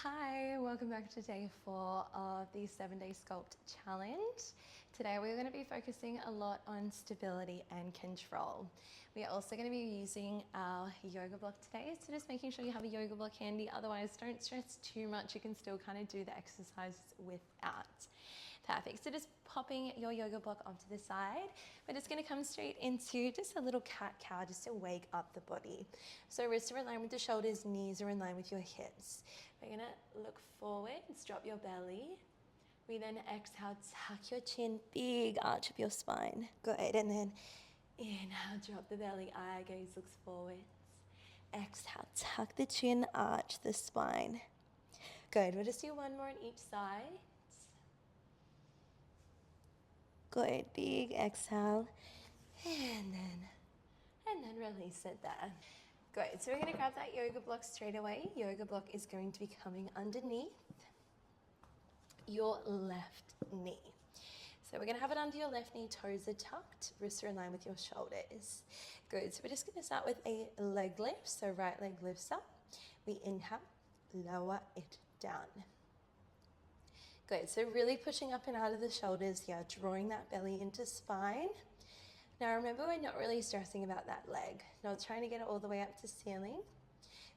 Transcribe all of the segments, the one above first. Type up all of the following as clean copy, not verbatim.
Hi, welcome back to day 4 of the 7-day sculpt challenge. Today we're going to be focusing a lot on stability and control. We are also going to be using our yoga block today, so just making sure you have a yoga block handy. Otherwise, don't stress too much. You can still kind of do the exercises without. Perfect. So just popping your yoga block onto the side. We're just going to come straight into just a little cat-cow just to wake up the body. So wrists are in line with the shoulders, knees are in line with your hips. We're going to look forwards, drop your belly. We then exhale, tuck your chin, big arch of your spine. Good. And then inhale, drop the belly, eye gaze looks forwards. Exhale, tuck the chin, arch the spine. Good. We'll just do one more on each side. Good, big exhale, and then release it there. Good, so we're gonna grab that yoga block straight away. Yoga block is going to be coming underneath your left knee. So we're gonna have it under your left knee, toes are tucked, wrists are in line with your shoulders. Good, so we're just gonna start with a leg lift. So right leg lifts up, we inhale, lower it down. Good, so really pushing up and out of the shoulders here, drawing that belly into spine. Now remember, we're not really stressing about that leg, not trying to get it all the way up to ceiling.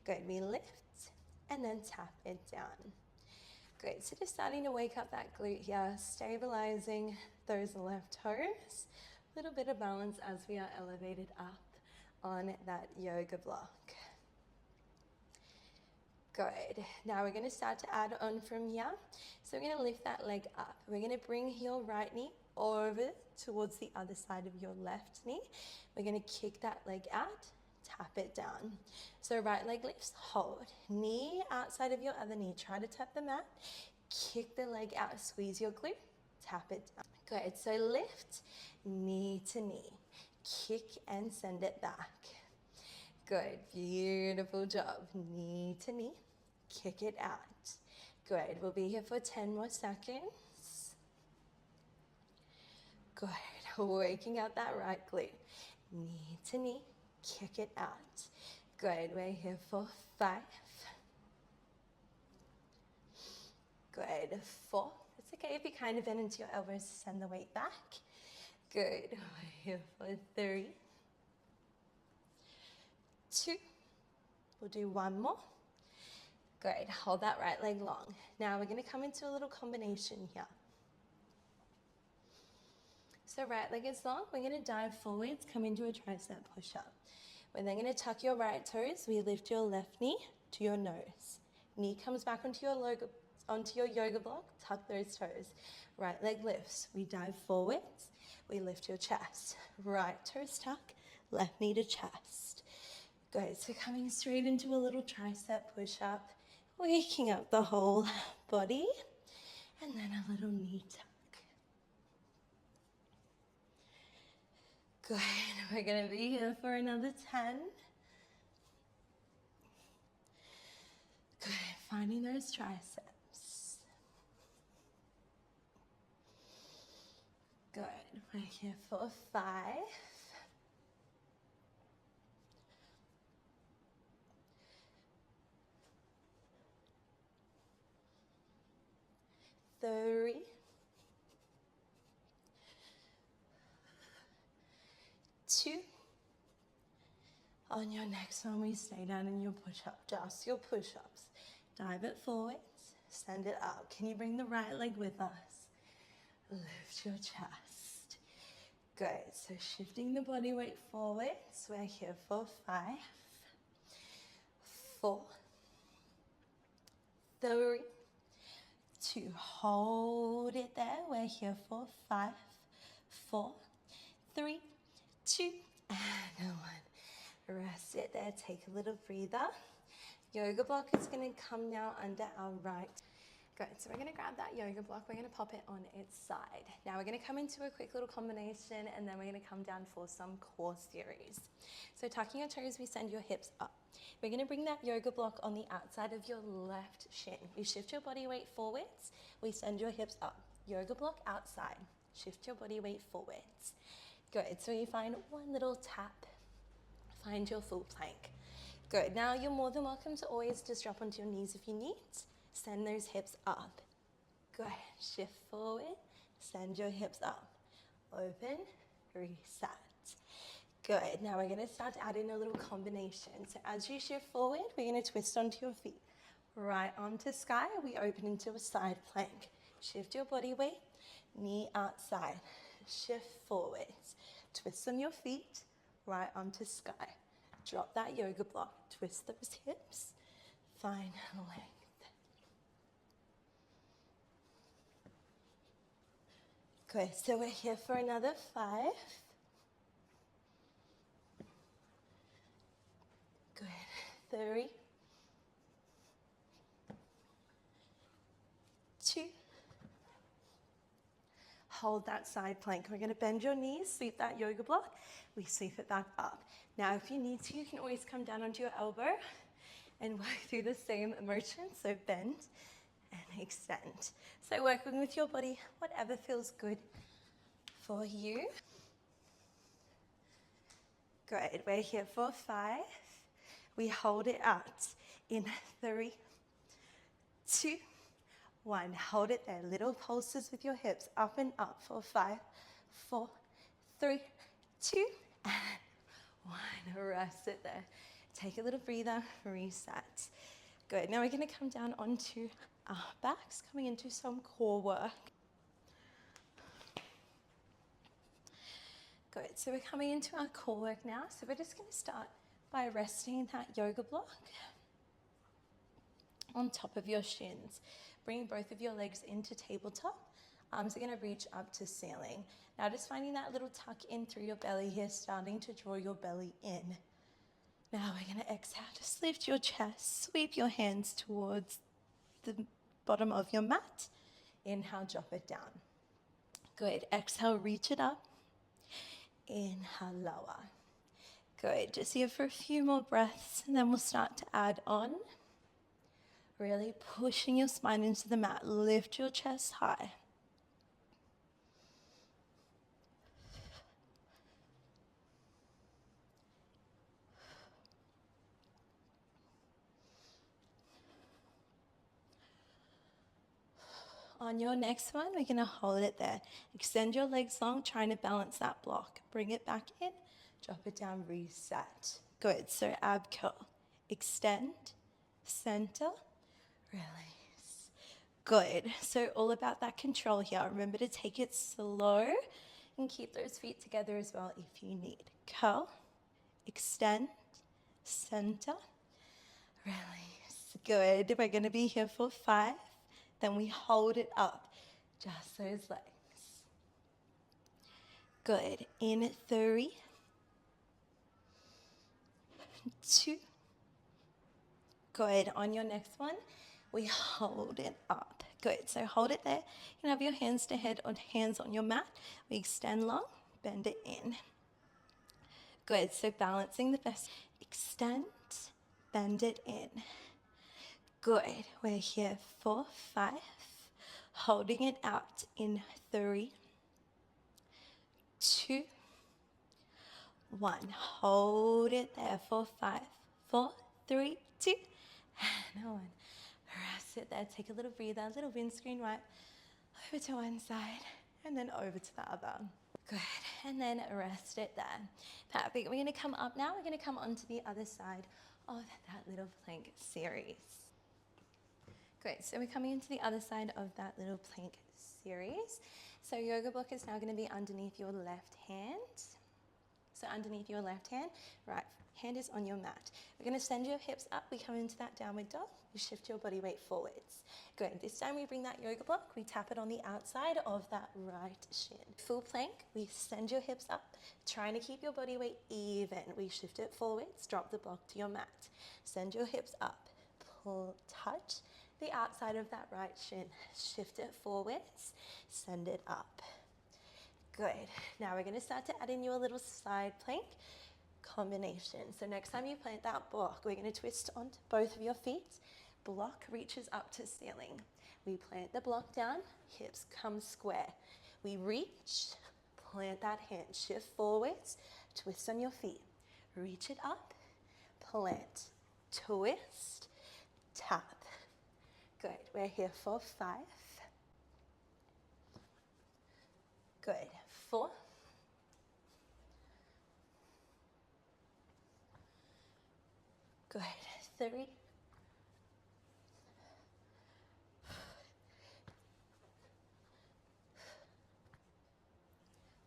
Good, we lift and then tap it down. Good, so just starting to wake up that glute here, stabilizing those left toes. A little bit of balance as we are elevated up on that yoga block. Good. Now we're going to start to add on from here. So we're going to lift that leg up. We're going to bring your right knee over towards the other side of your left knee. We're going to kick that leg out, tap it down. So right leg lifts, hold. Knee outside of your other knee. Try to tap the mat. Kick the leg out, squeeze your glute, tap it down. Good. So lift, knee to knee. Kick and send it back. Good, beautiful job. Knee to knee, kick it out. Good, we'll be here for 10 more seconds. Good, waking out that right glute. Knee to knee, kick it out. Good, we're here for 5. Good, 4. It's okay if you kind of bend into your elbows to send the weight back. Good, we're here for 3. 2, we'll do 1 more. Good, hold that right leg long. Now we're going to come into a little combination here. So right leg is long, we're going to dive forwards, come into a tricep push-up. We're then going to tuck your right toes, we lift your left knee to your nose. Knee comes back onto your yoga block, tuck those toes. Right leg lifts, we dive forwards, we lift your chest. Right toes tuck, left knee to chest. Good, so coming straight into a little tricep push-up, waking up the whole body, and then a little knee tuck. Good, we're gonna be here for another 10. Good, finding those triceps. Good, we're here for 5. 3. 2. On your next one, we stay down in your push-up, just your push-ups. Dive it forwards, send it up. Can you bring the right leg with us? Lift your chest. Good, so shifting the body weight forwards. We're here for 5, 4, 3, 2, hold it there. We're here for 5, 4, 3, 2, and 1. Rest it there, take a little breather. Yoga block is gonna come now under our right. Good, so we're gonna grab that yoga block, we're gonna pop it on its side. Now we're gonna come into a quick little combination and then we're gonna come down for some core series. So tucking your toes, we send your hips up. We're gonna bring that yoga block on the outside of your left shin. You shift your body weight forwards, we send your hips up. Yoga block outside, shift your body weight forwards. Good, so you find one little tap, find your full plank. Good, now you're more than welcome to always just drop onto your knees if you need. Send those hips up. Good. Shift forward. Send your hips up. Open. Reset. Good. Now we're going to start to add in a little combination. So as you shift forward, we're going to twist onto your feet. Right arm to sky. We open into a side plank. Shift your body weight. Knee outside. Shift forwards. Twist on your feet. Right arm to sky. Drop that yoga block. Twist those hips. Find length. Good. So we're here for another 5. Good. 3, 2. Hold that side plank. We're going to bend your knees, sweep that yoga block. We sweep it back up. Now, if you need to, you can always come down onto your elbow and work through the same motion. So bend and extend. So working with your body, whatever feels good for you. Good. We're here for 5. We hold it out in 3, 2, 1. Hold it there. Little pulses with your hips up and up for 5, 4, 3, 2, and 1. Rest it there. Take a little breather. Reset. Good. Now we're going to come down onto our backs, coming into some core work. Good. So we're coming into our core work now. So we're just going to start by resting that yoga block on top of your shins. Bring both of your legs into tabletop. Arms are going to reach up to ceiling. Now just finding that little tuck in through your belly here, starting to draw your belly in. Now we're going to exhale. Just lift your chest. Sweep your hands towards the bottom of your mat. Inhale, drop it down. Good. Exhale, reach it up. Inhale, lower. Good. Just here for a few more breaths, and then we'll start to add on. Really pushing your spine into the mat. Lift your chest high. On your next one, we're going to hold it there. Extend your legs long, trying to balance that block. Bring it back in, drop it down, reset. Good. So ab curl. Extend, center, release. Good. So all about that control here. Remember to take it slow and keep those feet together as well if you need. Curl, extend, center, release. Good. We're going to be here for 5. Then we hold it up, just those legs. Good. In 3, 2. Good. On your next one, we hold it up. Good. So hold it there. You can have your hands to head or hands on your mat. We extend long, bend it in. Good. So balancing the best. Extend, bend it in. Good. We're here for 5. Holding it out in 3, 2, 1. Hold it there for 5, 4, 3, 2, and 1. Rest it there. Take a little breather, a little windscreen wipe over to one side and then over to the other. Good. And then rest it there. Perfect. We're going to come up now. We're going to come onto the other side of that little plank series. Great, so we're coming into the other side of that little plank series. So yoga block is now going to be underneath your left hand. So underneath your left hand, right hand is on your mat. We're going to send your hips up. We come into that downward dog. You shift your body weight forwards. Good. This time we bring that yoga block. We tap it on the outside of that right shin. Full plank. We send your hips up, trying to keep your body weight even. We shift it forwards. Drop the block to your mat. Send your hips up. Pull, touch the outside of that right shin. Shift it forwards. Send it up. Good. Now we're going to start to add in your little side plank combination. So next time you plant that block, we're going to twist onto both of your feet. Block reaches up to ceiling. We plant the block down, hips come square. We reach, plant that hand, shift forwards, twist on your feet. Reach it up, plant, twist, tap. Good. we're here for 5. Good, 4. Good, 3.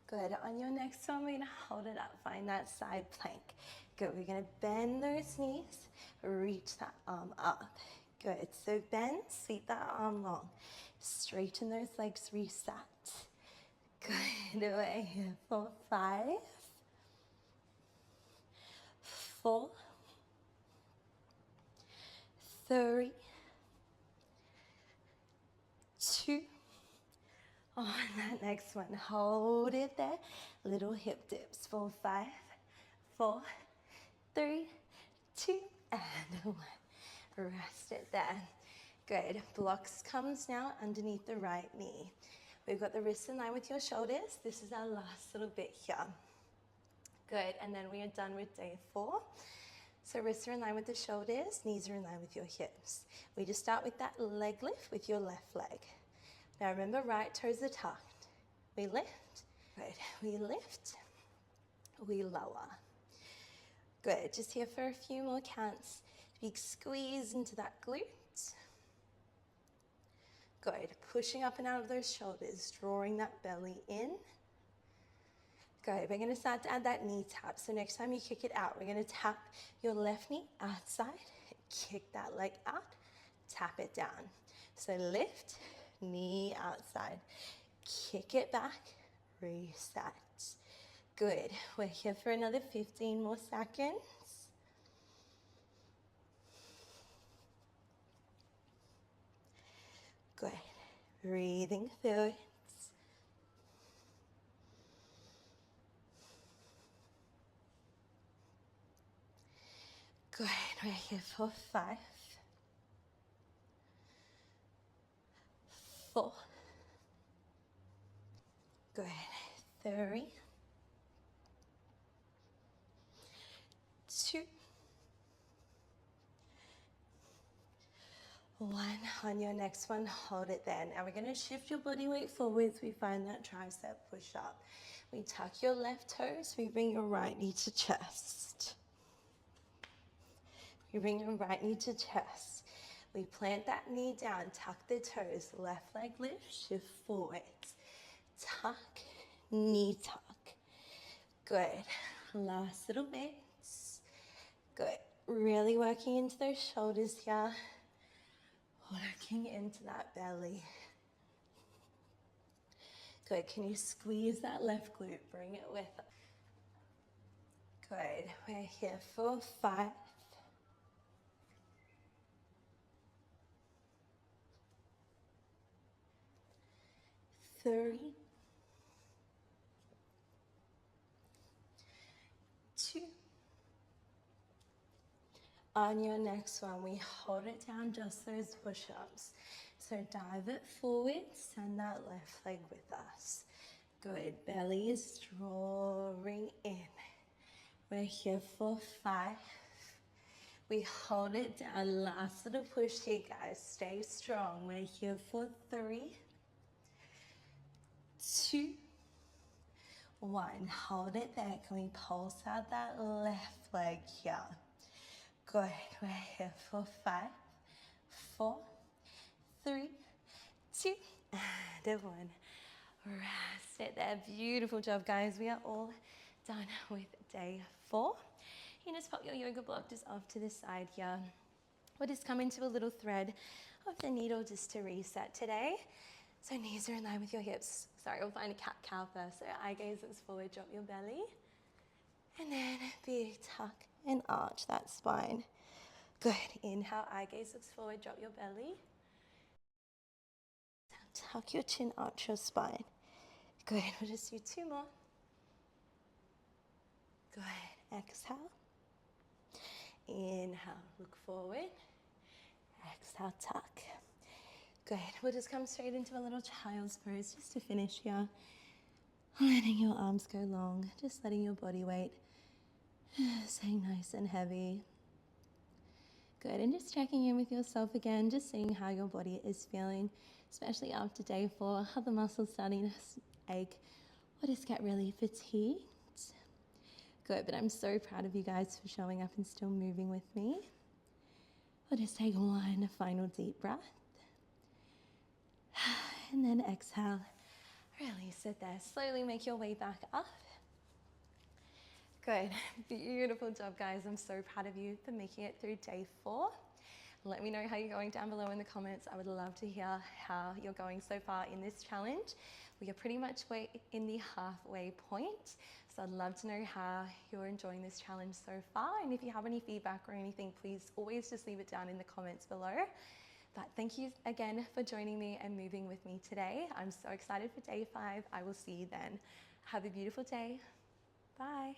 Good, on your next one, we're gonna hold it up, find that side plank. Good, we're gonna bend those knees, reach that arm up. Good, so bend, sweep that arm long. Straighten those legs, reset. Good, away here for 5, 4, 3, 2. On that next one, hold it there. Little hip dips for 5, 4, 3, 2, and 1. Rest it there. Good. Blocks comes now underneath the right knee. We've got the wrists in line with your shoulders. This is our last little bit here. Good. And then we are done with day 4. So wrists are in line with the shoulders, knees are in line with your hips. We just start with that leg lift with your left leg. Now remember, right toes are tucked. We lift. Good. We lift. We lower. Good. Just here for a few more counts. Big squeeze into that glute. Good. Pushing up and out of those shoulders, drawing that belly in. Good. We're going to start to add that knee tap. So next time you kick it out, we're going to tap your left knee outside, kick that leg out, tap it down. So lift, knee outside, kick it back, reset. Good. We're here for another 15 more seconds. Good. Breathing through it. Good. We're here for 5, 4. Good. 3, 2, 1. On your next one, hold it there. Now we're going to shift your body weight forwards. We find that tricep push up. We tuck your left toes. We bring your right knee to chest. We bring your right knee to chest. We plant that knee down, tuck the toes. Left leg lift, shift forwards. Tuck, knee tuck. Good. Last little bits. Good. Really working into those shoulders here. Working into that belly. Good. Can you squeeze that left glute? Bring it with us. Good. We're here for 5, 3, 2. On your next one, we hold it down, just those push-ups. So dive it forward, send that left leg with us. Good, belly is drawing in. We're here for 5. We hold it down, last little push here, guys. Stay strong. We're here for 3, 2, 1. Hold it there. Can we pulse out that left leg here? Good. We're here for 5, 4, 3, 2, and 1. Rest it there. Beautiful job, guys. We are all done with day 4. You just pop your yoga block just off to the side here. We'll just come into a little thread of the needle just to reset today. So knees are in line with your hips. Sorry, we'll find a cat-cow first. So eye gaze looks forward, drop your belly. And then big tuck and arch that spine. Good. Inhale, eye gaze looks forward, drop your belly. Tuck your chin, arch your spine. Good. We'll just do 2 more. Good. Exhale. Inhale, look forward. Exhale, tuck. Good. We'll just come straight into a little child's pose just to finish here. Letting your arms go long, just letting your body weight stay nice and heavy. Good, and just checking in with yourself again, just seeing how your body is feeling, especially after day 4, how the muscles starting to ache or just get really fatigued. Good, but I'm so proud of you guys for showing up and still moving with me. We'll just take one final deep breath. And then exhale, release it there. Slowly make your way back up. Good, beautiful job guys. I'm so proud of you for making it through day 4. Let me know how you're going down below in the comments. I would love to hear how you're going so far in this challenge. We are pretty much in the halfway point. So I'd love to know how you're enjoying this challenge so far. And if you have any feedback or anything, please always just leave it down in the comments below. But thank you again for joining me and moving with me today. I'm so excited for day 5. I will see you then. Have a beautiful day. Bye.